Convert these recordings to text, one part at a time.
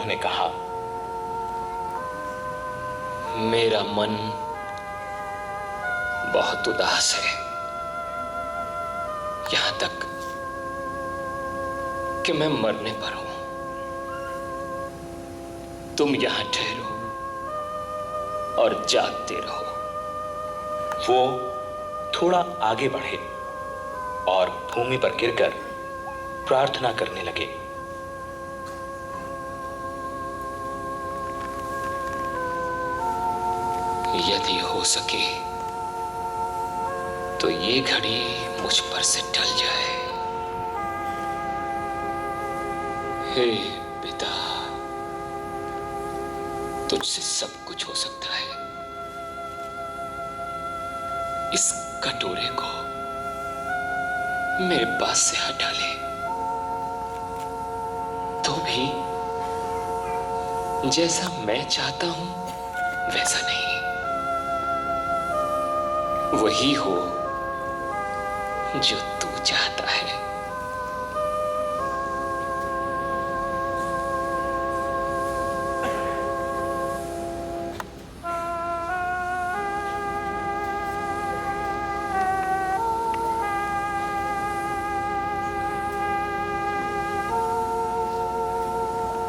ने कहा, मेरा मन बहुत उदास है, यहां तक कि मैं मरने पर हूं। तुम यहां ठहरो और जागते रहो। वो थोड़ा आगे बढ़े और भूमि पर गिरकर प्रार्थना करने लगे। यदि हो सके तो ये घड़ी मुझ पर से टल जाए। हे पिता, तुझसे सब कुछ हो सकता है। इस कटोरे को मेरे पास से हटा ले, तो भी जैसा मैं चाहता हूं वैसा नहीं, वही हो जो तू चाहता है।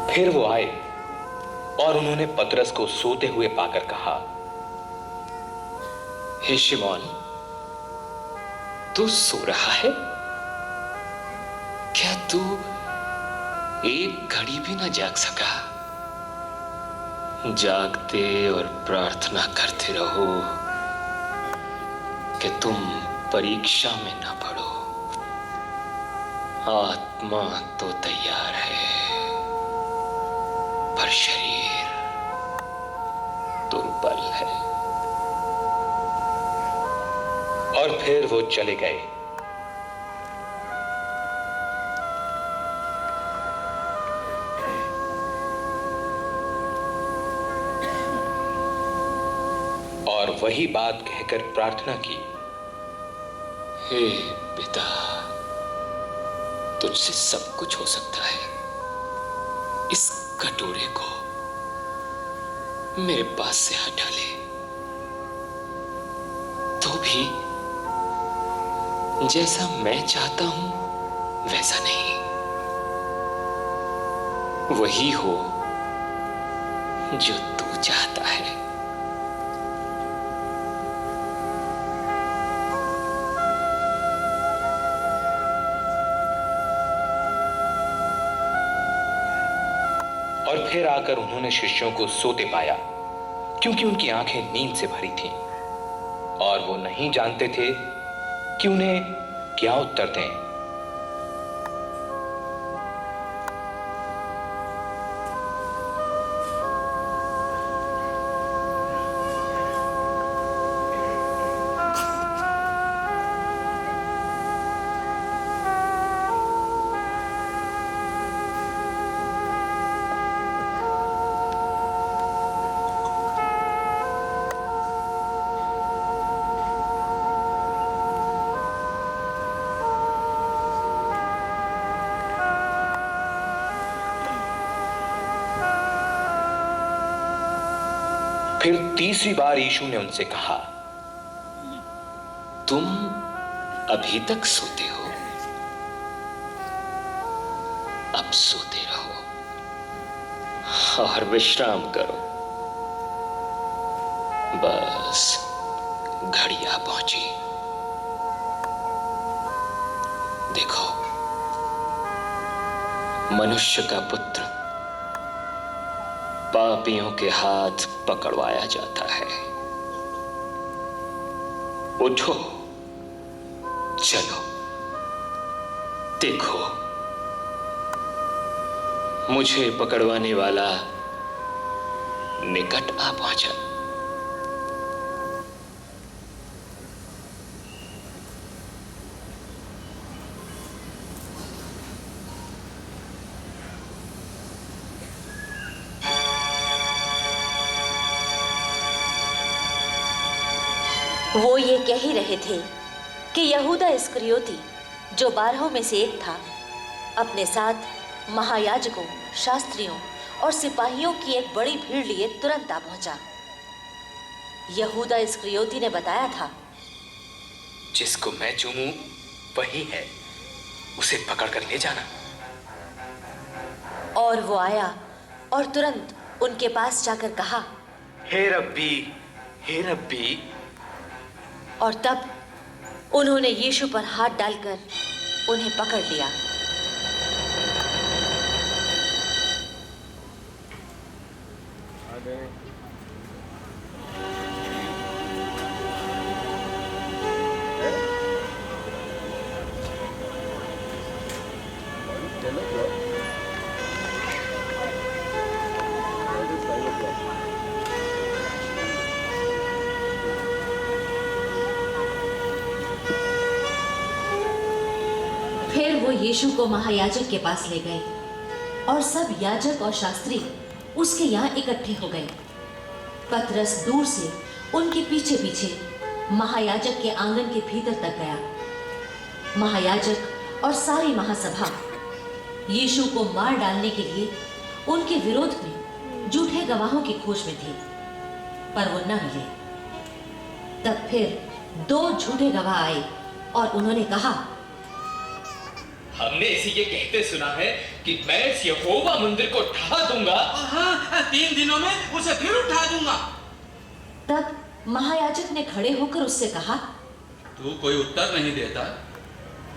फिर वो आए और उन्होंने पतरस को सोते हुए पाकर कहा, हे शिमोन, तू सो रहा है? क्या तू एक घड़ी भी न जाग सका? जागते और प्रार्थना करते रहो कि तुम परीक्षा में न पड़ो। आत्मा तो तैयार है, पर शरीर दुर्बल है। और फिर वो चले गए। और वही बात कहकर प्रार्थना की, हे पिता, तुझसे सब कुछ हो सकता है। इस कटोरे को मेरे पास से हटा ले, तो भी जैसा मैं चाहता हूं वैसा नहीं, वही हो जो तू चाहता है। और फिर आकर उन्होंने शिष्यों को सोते पाया, क्योंकि उनकी आंखें नींद से भरी थीं और वो नहीं जानते थे कि उन्हें क्या उत्तर दें। फिर तीसरी बार यीशु ने उनसे कहा, तुम अभी तक सोते हो? अब सोते रहो और विश्राम करो। बस घड़ी आ पहुंची। देखो, मनुष्य का पुत्र पापियों के हाथ पकड़वाया जाता है। उठो, चलो, देखो, मुझे पकड़वाने वाला निकट आ पहुंचा। वो ये कह ही रहे थे कि यहूदा इस्करियोती, जो 12 में से एक था, अपने साथ महायाजकों, शास्त्रियों और सिपाहियों की एक बड़ी भीड़ लिए तुरंत आ पहुंचा। यहूदा इस्करियोती ने बताया था, जिसको मैं चूमूं वही है, उसे पकड़कर ले जाना। और वो आया और तुरंत उनके पास जाकर कहा, हे रब्बी, हे रब्बी। और तब उन्होंने यीशु पर हाथ डालकर उन्हें पकड़ लिया। फिर वो यीशु को महायाजक के पास ले गए और सब याजक और शास्त्री उसके यहाँ इकट्ठे हो गए। पतरस दूर से उनके पीछे पीछे महायाजक के आंगन के भीतर तक गया। महायाजक और सारी महासभा यीशु को मार डालने के लिए उनके विरोध में झूठे गवाहों की खोज में थे, पर वो न मिले। तब फिर 2 झूठे गवाह आए और उन्होंने कहा, हमने इसे ये कहते सुना है कि मैं इस यहोवा मंदिर को ढा दूंगा। हाँ, 3 दिनों में उसे फिर उठा दूंगा। तब महायाजक ने खड़े होकर उससे कहा, तू कोई उत्तर नहीं देता,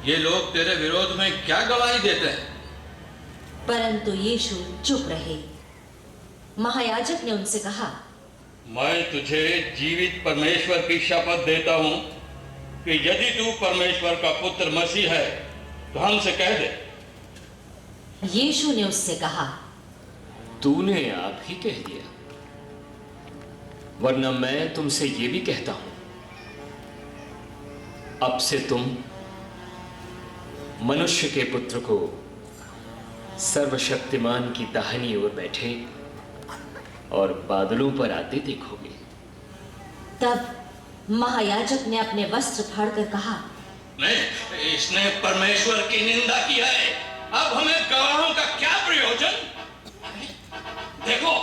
ये लोग तेरे विरोध में क्या गवाही देते हैं? परंतु यीशु चुप रहे। महायाजक ने उनसे कहा, मैं तुझे जीवित परमेश्वर की शपथ देता हूं कि यदि तू परमेश्वर का पुत्र मसीह है तो हमसे कह दे। यीशु ने उससे कहा, तूने आप ही कह दिया, वरना मैं तुमसे ये भी कहता हूं, अब से तुम मनुष्य के पुत्र को सर्वशक्तिमान की दाहिनी ओर बैठे और बादलों पर आते देखोगे। तब महायाजक ने अपने वस्त्र फाड़कर कहा, नहीं, इसने परमेश्वर की निंदा की है। अब हमें गवाहों का क्या प्रयोजन? देखो,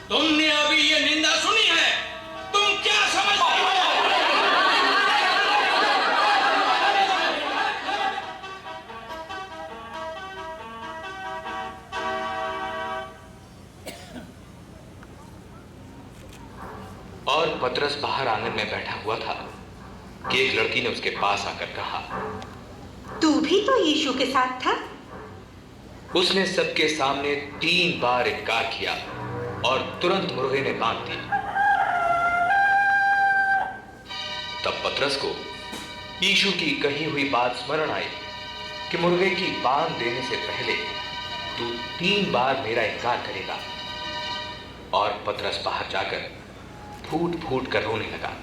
तुमने अभी ये निंदा सुनी है, तुम क्या समझते हो? और पतरस बाहर आंगन में बैठा हुआ था कि एक लड़की ने उसके पास आकर कहा, तू भी तो यीशु के साथ था। उसने सबके सामने 3 बार इनकार किया और तुरंत मुर्गे ने बांध दी। तब पतरस को यीशु की कही हुई बात स्मरण आई कि मुर्गे की बांध देने से पहले तू 3 बार मेरा इनकार करेगा। और पतरस बाहर जाकर फूट फूट कर रोने लगा।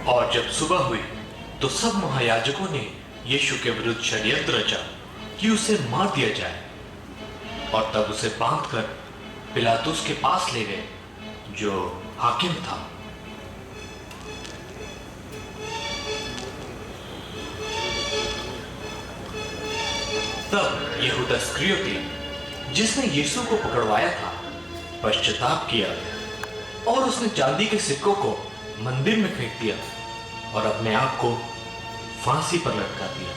और जब सुबह हुई तो सब महायाजकों ने यीशु के विरुद्ध षड्यंत्र रचा कि उसे मार दिया जाए, और तब उसे बांधकर पिलातुस के पास ले गए जो हाकिम था। तब यहूदा इस्करियोती, जिसने यीशु को पकड़वाया था, पश्चाताप किया और उसने चांदी के सिक्कों को मंदिर में फेंक दिया और अपने आप को फांसी पर लटका दिया।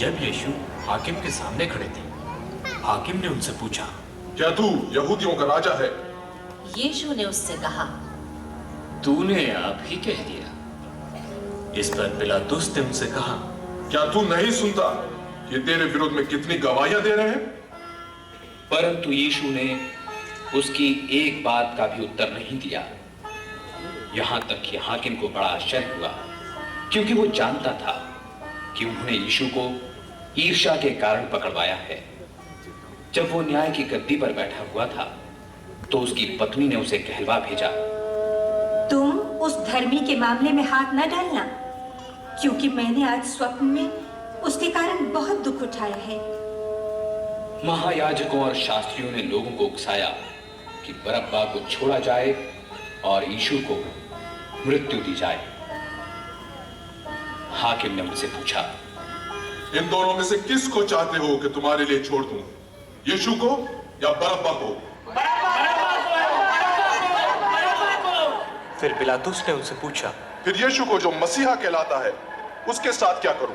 जब यीशु हाकिम के सामने खड़े थे, हाकिम ने उनसे पूछा, क्या तू यहूदियों का राजा है? यीशु ने उससे कहा, तूने आप ही कह दिया। इस पर पिलातुस ने उनसे कहा, क्या तू नहीं सुनता कि तेरे विरोध में कितनी गवाहियां दे रहे हैं? परंतु यीशु ने उसकी एक बात का भी उत्तर नहीं दिया। यहां तक कि हाकिम को बड़ा आश्चर्य हुआ, क्योंकि वो जानता था कि उन्होंने यीशु को ईर्ष्या के कारण पकड़वाया है। जब वो न्याय की गद्दी पर बैठा हुआ था तो उसकी पत्नी ने उसे कहलवा भेजा, तुम उस धर्मी के मामले में हाथ न डालना, क्योंकि मैंने आज स्वप्न में उसके कारण बहुत दुख उठाया है। महायाजकों और शास्त्रियों ने लोगों को उकसाया कि बरअब्बा को छोड़ा जाए और यीशु को मृत्यु दी जाए। हाकिम ने उनसे पूछा, इन दोनों में से किसको चाहते हो कि तुम्हारे लिए छोड़ दूं, यीशु को या बरअब्बा को? फिर पिलातुस ने उनसे पूछा, फिर यीशु को जो मसीहा कहलाता है उसके साथ क्या करूं?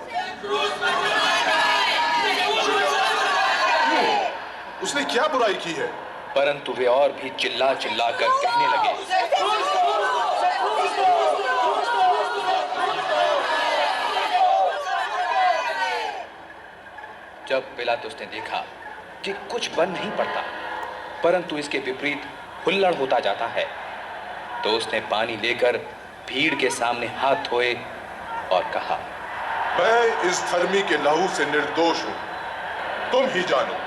उसने क्या बुराई की है? परंतु वे और भी चिल्ला चिल्ला कर कहने लगे, जब पिलातुस ने देखा कि कुछ बन नहीं पड़ता परंतु इसके विपरीत हुल्लड़ होता जाता है, तो उसने पानी लेकर भीड़ के सामने हाथ धोए और कहा, मैं इस धर्मी के लहू से निर्दोष हूं, तुम ही जानो।